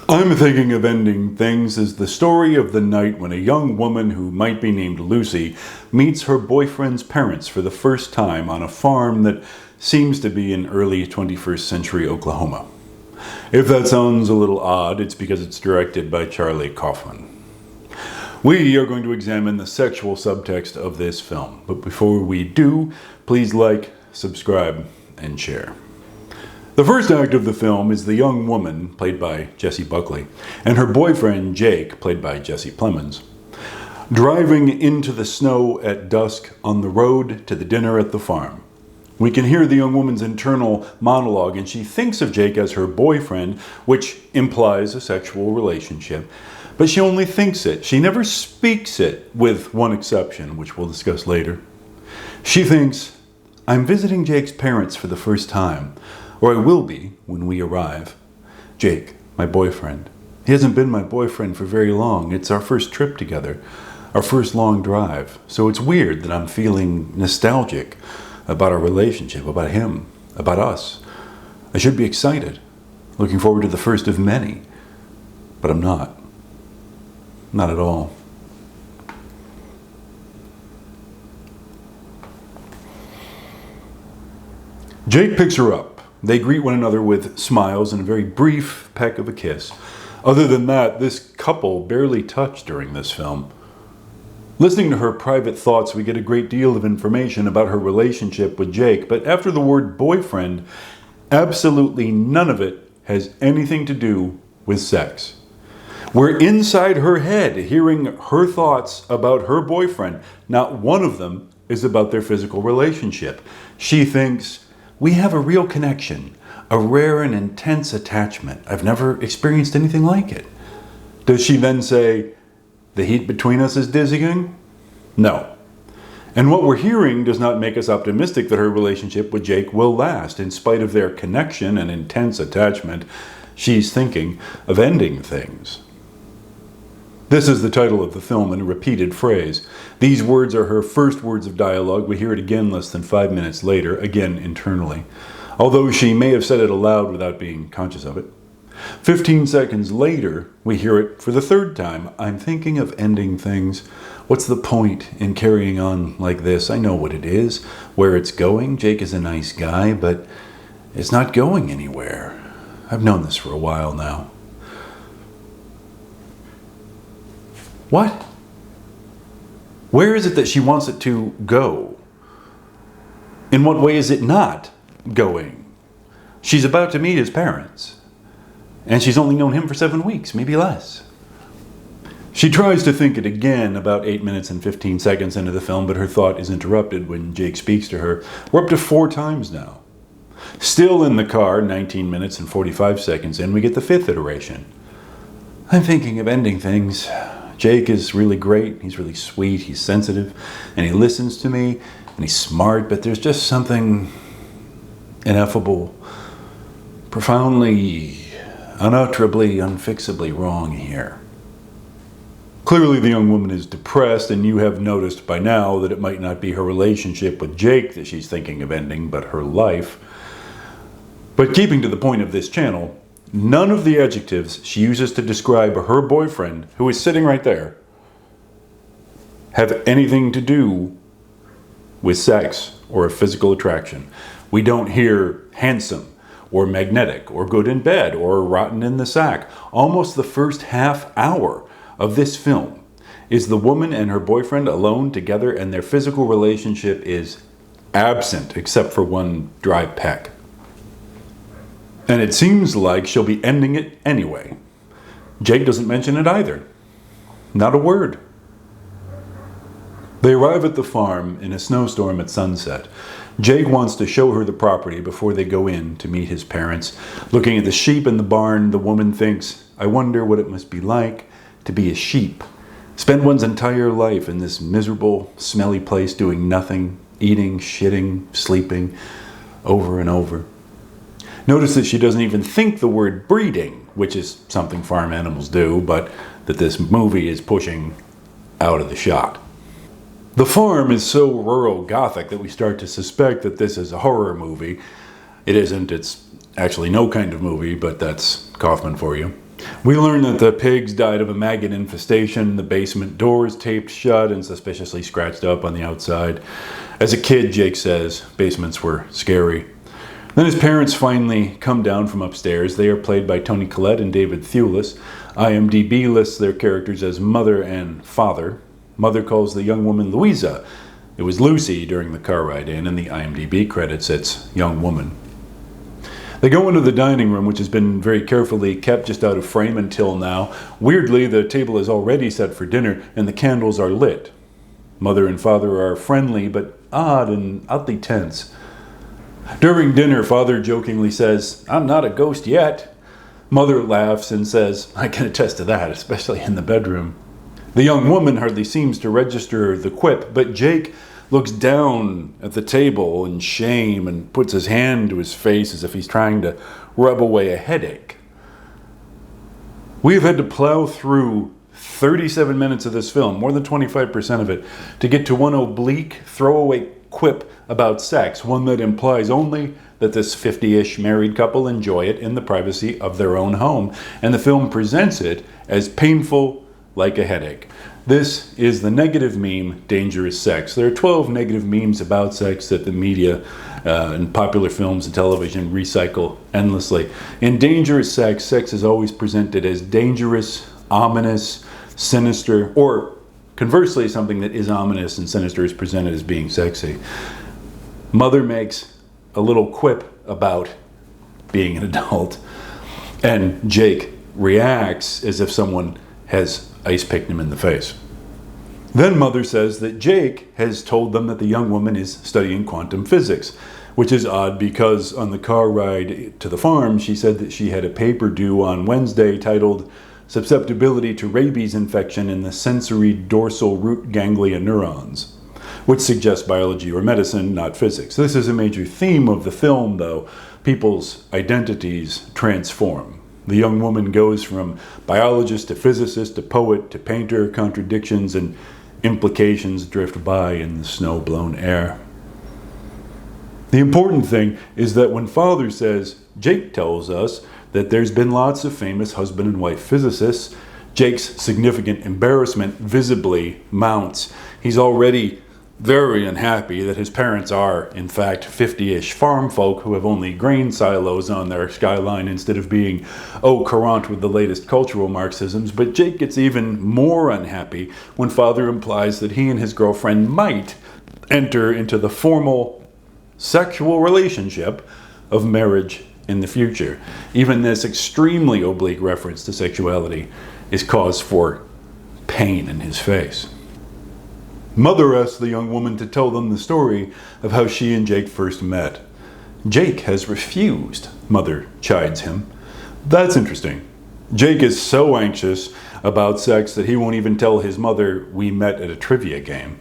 I'm Thinking of Ending Things is the story of the night when a young woman who might be named Lucy meets her boyfriend's parents for the first time on a farm that seems to be in early 21st century Oklahoma. If that sounds a little odd, it's because it's directed by Charlie Kaufman. We are going to examine the sexual subtext of this film, but before we do, please like, subscribe, and share. The first act of the film is the young woman, played by Jessie Buckley, and her boyfriend, Jake, played by Jesse Plemons, driving into the snow at dusk on the road to the dinner at the farm. We can hear the young woman's internal monologue, and she thinks of Jake as her boyfriend, which implies a sexual relationship, but she only thinks it. She never speaks it, with one exception, which we'll discuss later. She thinks, "I'm visiting Jake's parents for the first time. Or I will be when we arrive. Jake, my boyfriend. He hasn't been my boyfriend for very long. It's our first trip together, our first long drive. So it's weird that I'm feeling nostalgic about our relationship, about him, about us. I should be excited, looking forward to the first of many. But I'm not. Not at all." Jake picks her up. They greet one another with smiles and a very brief peck of a kiss. Other than that, this couple barely touch during this film. Listening to her private thoughts, we get a great deal of information about her relationship with Jake, but after the word boyfriend, absolutely none of it has anything to do with sex. We're inside her head, hearing her thoughts about her boyfriend. Not one of them is about their physical relationship. She thinks, "We have a real connection, a rare and intense attachment. I've never experienced anything like it." Does she then say, "The heat between us is dizzying"? No. And what we're hearing does not make us optimistic that her relationship with Jake will last. In spite of their connection and intense attachment, she's thinking of ending things. This is the title of the film in a repeated phrase. These words are her first words of dialogue. We hear it again less than 5 minutes later, again internally, although she may have said it aloud without being conscious of it. 15 seconds later, we hear it for the third time. "I'm thinking of ending things. What's the point in carrying on like this? I know what it is, where it's going. Jake is a nice guy, but it's not going anywhere. I've known this for a while now." What? Where is it that she wants it to go? In what way is it not going? She's about to meet his parents, and she's only known him for 7 weeks, maybe less. She tries to think it again about 8 minutes and 15 seconds into the film, but her thought is interrupted when Jake speaks to her. We're up to 4 times now. Still in the car, 19 minutes and 45 seconds in, we get the 5th iteration. "I'm thinking of ending things. Jake is really great. He's really sweet. He's sensitive. And he listens to me. And he's smart. But there's just something ineffable, profoundly, unutterably, unfixably wrong here." Clearly the young woman is depressed, and you have noticed by now that it might not be her relationship with Jake that she's thinking of ending, but her life. But keeping to the point of this channel, none of the adjectives she uses to describe her boyfriend, who is sitting right there, have anything to do with sex or a physical attraction. We don't hear handsome or magnetic or good in bed or rotten in the sack. Almost the first half hour of this film is the woman and her boyfriend alone together, and their physical relationship is absent except for one dry peck. And it seems like she'll be ending it anyway. Jake doesn't mention it either. Not a word. They arrive at the farm in a snowstorm at sunset. Jake wants to show her the property before they go in to meet his parents. Looking at the sheep in the barn, the woman thinks, "I wonder what it must be like to be a sheep. Spend one's entire life in this miserable, smelly place doing nothing, eating, shitting, sleeping, over and over." Notice that she doesn't even think the word breeding, which is something farm animals do, but that this movie is pushing out of the shot. The farm is so rural gothic that we start to suspect that this is a horror movie. It isn't. It's actually no kind of movie, but that's Kaufman for you. We learn that the pigs died of a maggot infestation, the basement doors taped shut and suspiciously scratched up on the outside. As a kid, Jake says, basements were scary. Then his parents finally come down from upstairs. They are played by Toni Collette and David Thewlis. IMDb lists their characters as mother and father. Mother calls the young woman Louisa. It was Lucy during the car ride in, and the IMDb credits it's young woman. They go into the dining room, which has been very carefully kept just out of frame until now. Weirdly, the table is already set for dinner, and the candles are lit. Mother and father are friendly, but odd and oddly tense. During dinner, father jokingly says, "I'm not a ghost yet." Mother laughs and says, "I can attest to that, especially in the bedroom." The young woman hardly seems to register the quip, but Jake looks down at the table in shame and puts his hand to his face as if he's trying to rub away a headache. We have had to plow through 37 minutes of this film, more than 25% of it, to get to one oblique, throwaway quip about sex, one that implies only that this 50-ish married couple enjoy it in the privacy of their own home, and the film presents it as painful like a headache. This is the negative meme, dangerous sex. There are 12 negative memes about sex that the media and popular films and television recycle endlessly. In dangerous sex, sex is always presented as dangerous, ominous, sinister, or conversely, something that is ominous and sinister is presented as being sexy. Mother makes a little quip about being an adult, and Jake reacts as if someone has ice picked him in the face. Then Mother says that Jake has told them that the young woman is studying quantum physics, which is odd because on the car ride to the farm, she said that she had a paper due on Wednesday titled Susceptibility to Rabies Infection in the Sensory Dorsal Root Ganglia Neurons, which suggests biology or medicine, not physics. This is a major theme of the film, though. People's identities transform. The young woman goes from biologist to physicist to poet to painter. Contradictions and implications drift by in the snow-blown air. The important thing is that when Father says, Jake tells us that there's been lots of famous husband and wife physicists, Jake's significant embarrassment visibly mounts. He's already very unhappy that his parents are, in fact, 50-ish farm folk who have only grain silos on their skyline instead of being au courant with the latest cultural Marxisms. But Jake gets even more unhappy when Father implies that he and his girlfriend might enter into the formal sexual relationship of marriage in the future. Even this extremely oblique reference to sexuality is cause for pain in his face. Mother asks the young woman to tell them the story of how she and Jake first met. Jake has refused, Mother chides him. That's interesting. Jake is so anxious about sex that he won't even tell his mother we met at a trivia game.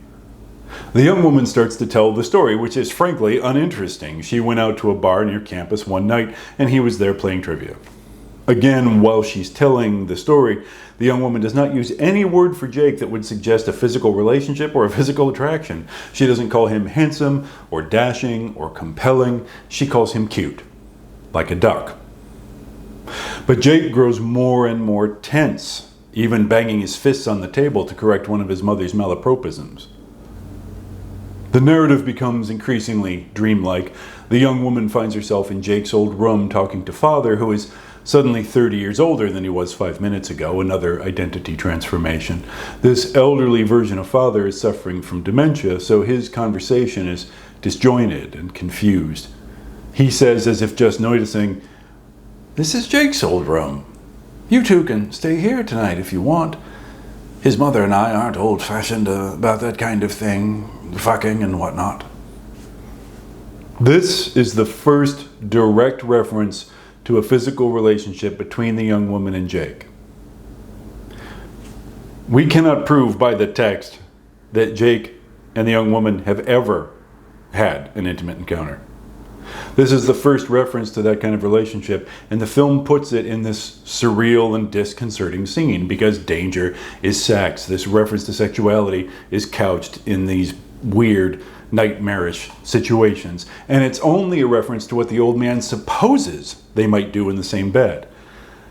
The young woman starts to tell the story, which is frankly uninteresting. She went out to a bar near campus one night and he was there playing trivia. Again, while she's telling the story, the young woman does not use any word for Jake that would suggest a physical relationship or a physical attraction. She doesn't call him handsome or dashing or compelling. She calls him cute, like a duck. But Jake grows more and more tense, even banging his fists on the table to correct one of his mother's malapropisms. The narrative becomes increasingly dreamlike. The young woman finds herself in Jake's old room talking to Father, who is suddenly 30 years older than he was 5 minutes ago, another identity transformation. This elderly version of Father is suffering from dementia, so his conversation is disjointed and confused. He says, as if just noticing, "This is Jake's old room. You two can stay here tonight if you want. His mother and I aren't old-fashioned about that kind of thing, fucking and whatnot." This is the first direct reference to a physical relationship between the young woman and Jake. We cannot prove by the text that Jake and the young woman have ever had an intimate encounter. This is the first reference to that kind of relationship, and the film puts it in this surreal and disconcerting scene because danger is sex. This reference to sexuality is couched in these weird, nightmarish situations, and it's only a reference to what the old man supposes they might do in the same bed.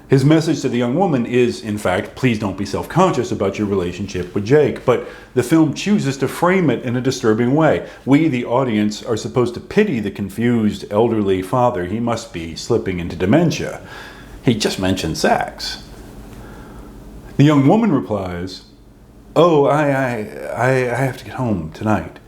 His message to the young woman is, in fact, please don't be self-conscious about your relationship with Jake. But the film chooses to frame it in a disturbing way. We, the audience, are supposed to pity the confused elderly father. He must be slipping into dementia. He just mentioned sex. The young woman replies, oh, I have to get home tonight.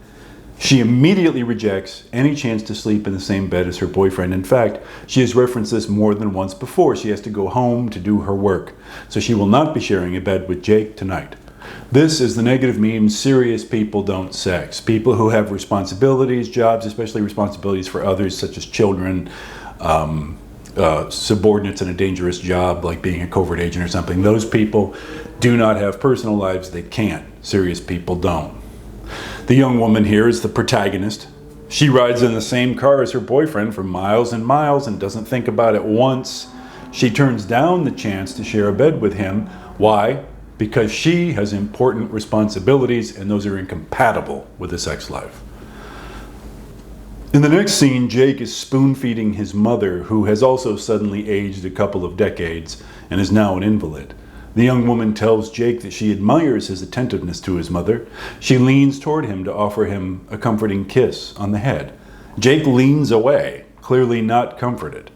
She immediately rejects any chance to sleep in the same bed as her boyfriend. In fact, she has referenced this more than once before. She has to go home to do her work, so she will not be sharing a bed with Jake tonight. This is the negative meme, serious people don't sex. People who have responsibilities, jobs, especially responsibilities for others, such as children, subordinates in a dangerous job like being a covert agent or something. Those people do not have personal lives. They can't. Serious people don't. The young woman here is the protagonist. She rides in the same car as her boyfriend for miles and miles and doesn't think about it once. She turns down the chance to share a bed with him. Why? Because she has important responsibilities and those are incompatible with a sex life. In the next scene, Jake is spoon-feeding his mother, who has also suddenly aged a couple of decades and is now an invalid. The young woman tells Jake that she admires his attentiveness to his mother. She leans toward him to offer him a comforting kiss on the head. Jake leans away, clearly not comforted.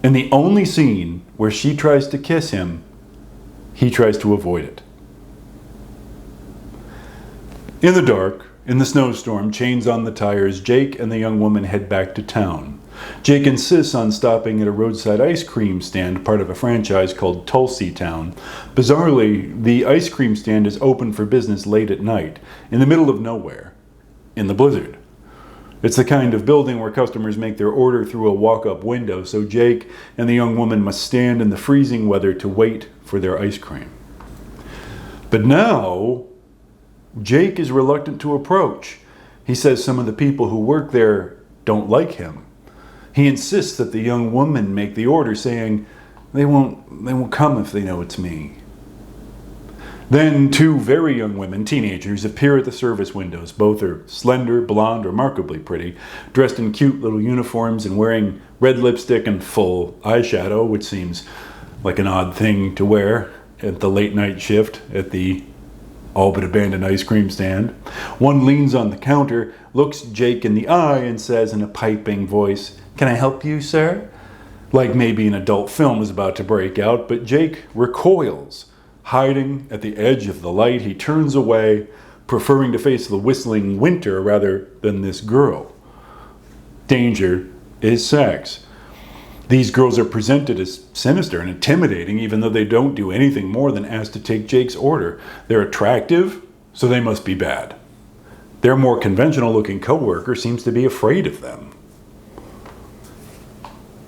In the only scene where she tries to kiss him, he tries to avoid it. In the dark, in the snowstorm, chains on the tires, Jake and the young woman head back to town. Jake insists on stopping at a roadside ice cream stand, part of a franchise called Tulsi Town. Bizarrely, the ice cream stand is open for business late at night, in the middle of nowhere, in the blizzard. It's the kind of building where customers make their order through a walk-up window, so Jake and the young woman must stand in the freezing weather to wait for their ice cream. But now, Jake is reluctant to approach. He says some of the people who work there don't like him. He insists that the young woman make the order, saying they won't come if they know it's me. Then two very young women, teenagers, appear at the service windows. Both are slender, blonde, remarkably pretty, dressed in cute little uniforms and wearing red lipstick and full eyeshadow, which seems like an odd thing to wear at the late night shift at the all but abandoned ice cream stand. One leans on the counter, looks Jake in the eye, and says in a piping voice, "Can I help you, sir?" Like maybe an adult film is about to break out, but Jake recoils. Hiding at the edge of the light, he turns away, preferring to face the whistling winter rather than this girl. Danger is sex. These girls are presented as sinister and intimidating, even though they don't do anything more than ask to take Jake's order. They're attractive, so they must be bad. Their more conventional-looking coworker seems to be afraid of them.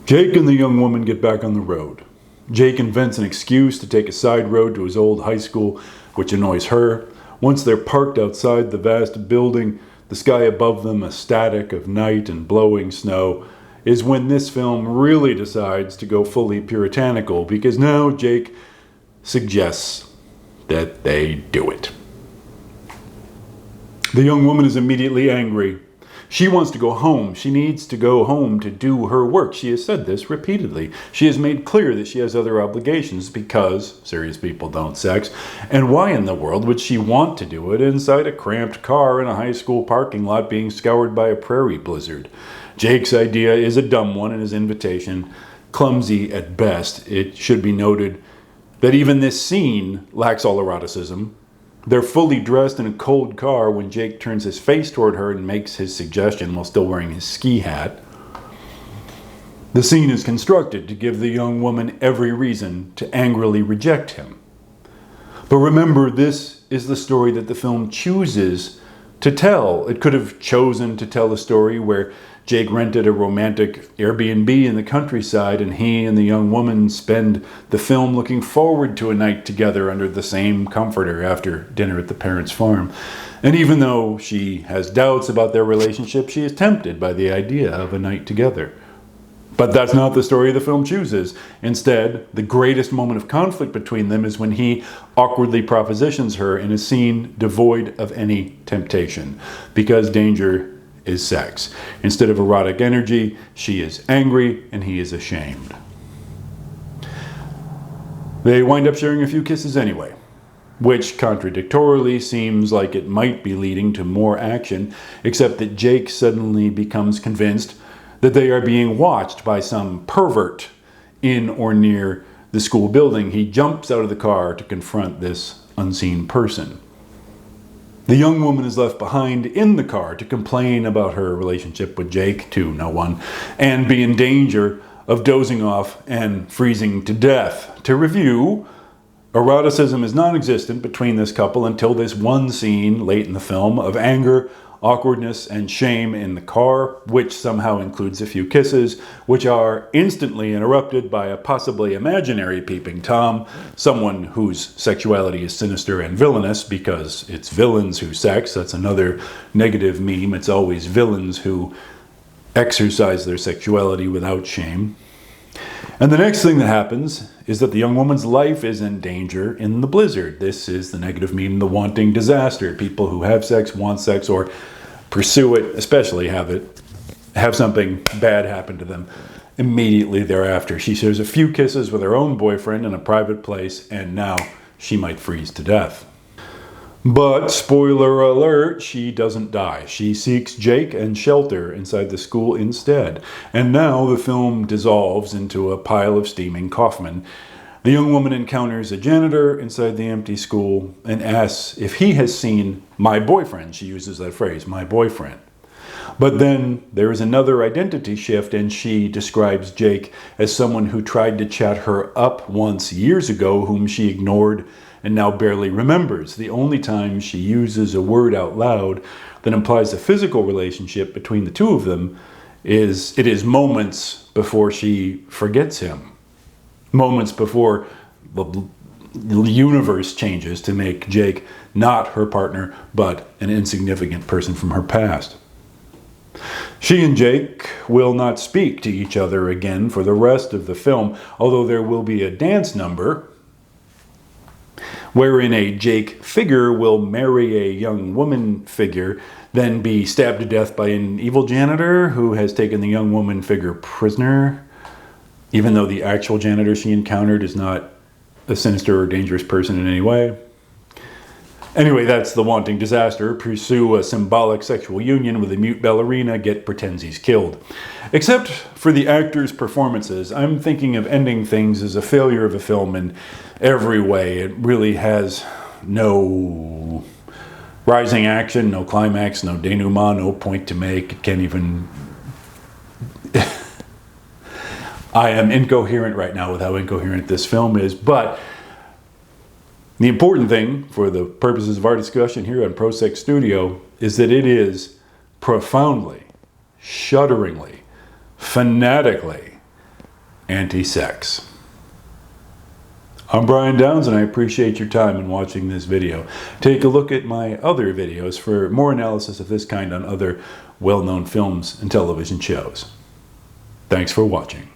Jake and the young woman get back on the road. Jake invents an excuse to take a side road to his old high school, which annoys her. Once they're parked outside the vast building, the sky above them a static of night and blowing snow, is when this film really decides to go fully puritanical, because now Jake suggests that they do it. The young woman is immediately angry. She wants to go home. She needs to go home to do her work. She has said this repeatedly. She has made clear that she has other obligations because serious people don't sex. And why in the world would she want to do it inside a cramped car in a high school parking lot being scoured by a prairie blizzard? Jake's idea is a dumb one, and his invitation clumsy at best. It should be noted that even this scene lacks all eroticism. They're fully dressed in a cold car when Jake turns his face toward her and makes his suggestion while still wearing his ski hat. The scene is constructed to give the young woman every reason to angrily reject him. But remember, this is the story that the film chooses to tell. It could have chosen to tell a story where Jake rented a romantic Airbnb in the countryside and he and the young woman spend the film looking forward to a night together under the same comforter after dinner at the parents' farm. And even though she has doubts about their relationship, she is tempted by the idea of a night together. But that's not the story the film chooses. Instead, the greatest moment of conflict between them is when he awkwardly propositions her in a scene devoid of any temptation, because danger is sex. Instead of erotic energy, she is angry and he is ashamed. They wind up sharing a few kisses anyway, which contradictorily seems like it might be leading to more action, except that Jake suddenly becomes convinced that they are being watched by some pervert in or near the school building. He jumps out of the car to confront this unseen person. The young woman is left behind in the car to complain about her relationship with Jake to no one and be in danger of dozing off and freezing to death. To review, eroticism is non-existent between this couple until this one scene late in the film of anger, awkwardness, and shame in the car, which somehow includes a few kisses, which are instantly interrupted by a possibly imaginary peeping Tom, someone whose sexuality is sinister and villainous because it's villains who sex. That's another negative meme. It's always villains who exercise their sexuality without shame. And the next thing that happens is that the young woman's life is in danger in the blizzard. This is the negative meme, the wanting disaster. People who have sex, want sex, or pursue it, especially have something bad happen to them immediately thereafter. She shares a few kisses with her own boyfriend in a private place, and now she might freeze to death. But, spoiler alert, she doesn't die. She seeks Jake and shelter inside the school instead. And now the film dissolves into a pile of steaming Kaufman. The young woman encounters a janitor inside the empty school and asks if he has seen my boyfriend. She uses that phrase, my boyfriend. But then there is another identity shift, and she describes Jake as someone who tried to chat her up once years ago, whom she ignored and now barely remembers. The only time she uses a word out loud that implies a physical relationship between the two of them is moments before she forgets him. Moments before the universe changes to make Jake not her partner, but an insignificant person from her past. She and Jake will not speak to each other again for the rest of the film, although there will be a dance number wherein a Jake figure will marry a young woman figure, then be stabbed to death by an evil janitor who has taken the young woman figure prisoner, even though the actual janitor she encountered is not a sinister or dangerous person in any way. Anyway, that's the wanting disaster. Pursue a symbolic sexual union with a mute ballerina, get pretends he's killed. Except for the actors' performances, I'm thinking of ending things as a failure of a film in every way. It really has no rising action, no climax, no denouement, no point to make. It can't even... I am incoherent right now with how incoherent this film is, but the important thing for the purposes of our discussion here on ProSex Studio is that it is profoundly, shudderingly, fanatically anti-sex. I'm Brian Downs, and I appreciate your time in watching this video. Take a look at my other videos for more analysis of this kind on other well-known films and television shows. Thanks for watching.